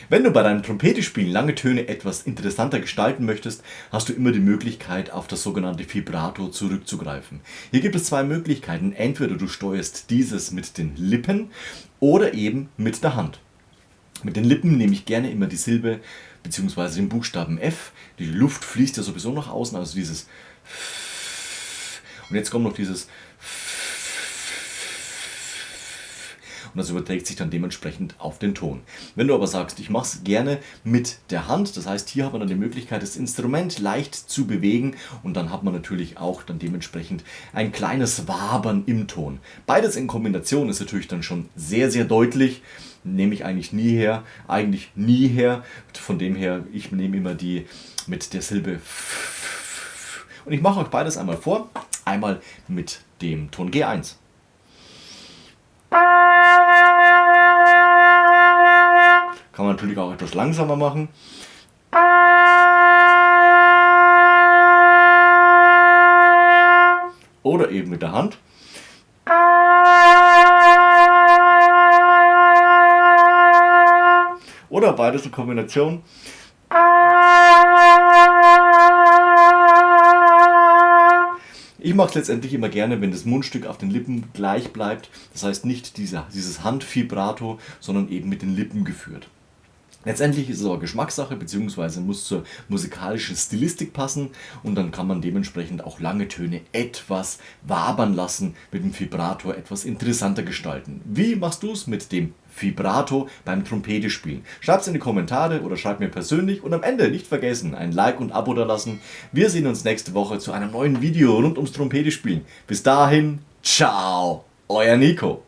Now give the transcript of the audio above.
Wenn du bei deinem Trompetespielen lange Töne etwas interessanter gestalten möchtest, hast du immer die Möglichkeit, auf das sogenannte Vibrato zurückzugreifen. Hier gibt es zwei Möglichkeiten. Entweder du steuerst dieses mit den Lippen oder eben mit der Hand. Mit den Lippen nehme ich gerne immer die Silbe bzw. den Buchstaben F. Die Luft fließt ja sowieso nach außen, also dieses. Und jetzt kommt noch dieses. Und das überträgt sich dann dementsprechend auf den Ton. Wenn du aber sagst, ich mache es gerne mit der Hand, das heißt, hier hat man dann die Möglichkeit, das Instrument leicht zu bewegen und dann hat man natürlich auch dann dementsprechend ein kleines Wabern im Ton. Beides in Kombination ist natürlich dann schon sehr, sehr deutlich. Nehme ich eigentlich nie her. Von dem her, ich nehme immer die mit der Silbe. Und ich mache euch beides einmal vor. Einmal mit dem Ton G1. Kann man natürlich auch etwas langsamer machen. Oder eben mit der Hand. Oder beides in Kombination. Ich mache es letztendlich immer gerne, wenn das Mundstück auf den Lippen gleich bleibt. Das heißt nicht dieses Handvibrato, sondern eben mit den Lippen geführt. Letztendlich ist es aber Geschmackssache bzw. muss zur musikalischen Stilistik passen und dann kann man dementsprechend auch lange Töne etwas wabern lassen, mit dem Vibrato etwas interessanter gestalten. Wie machst du es mit dem Vibrato beim Trompete spielen? Schreib es in die Kommentare oder schreib mir persönlich und am Ende nicht vergessen, ein Like und Abo da lassen. Wir sehen uns nächste Woche zu einem neuen Video rund ums Trompete spielen. Bis dahin, ciao, euer Nico.